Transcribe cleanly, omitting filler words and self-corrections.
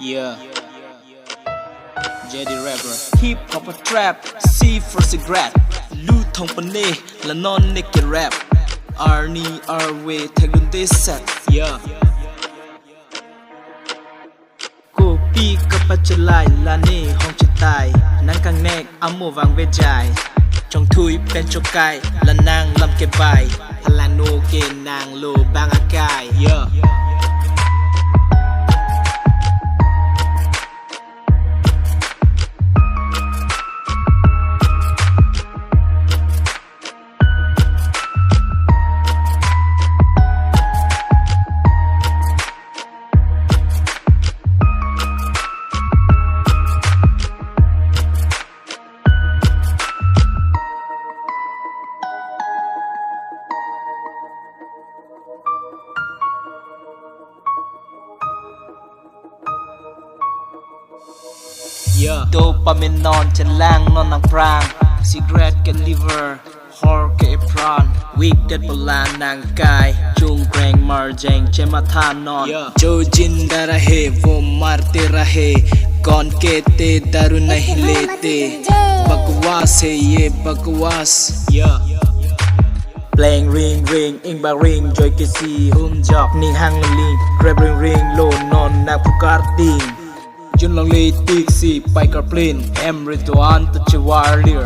Yeah, Karbi Rapper Hiphop Trap, C for sigerate ลู่ทองปนเน่และนอนเนกเกแรป Arnie Arway แท็กดนตรีเซ็ต Yeah กูปีกับปัจจัยลาเน่ห้องจิตตายนั่งกังแนกอัมโมวังเวจายจงทุยเป็นโจกายและนางลำเก็บใบพลาโนเกนางโลบางอากาย Yeahโดปาเมนนอนจะล่างนอนนังพรางซิกเรตกับลิเวอร์ฮอร์กับพรานวิกเด็ดโบราณนางกายจุงแกรงมาร์เจงเจมาทานอนโจจินดาระเฮโวมาร์เตระเฮก่อนเกเตดารุนหิเลเตบักวาสเฮเยบักวาสเพลงริงอิงบาริงจอยเกซีฮุมจอกนิ่งฮังลิงเกรบริงโลนอนนักผู้การติงจนลองเลติกสีไปกับเพลนเอ็มริตวันตัดชวาร์เลีย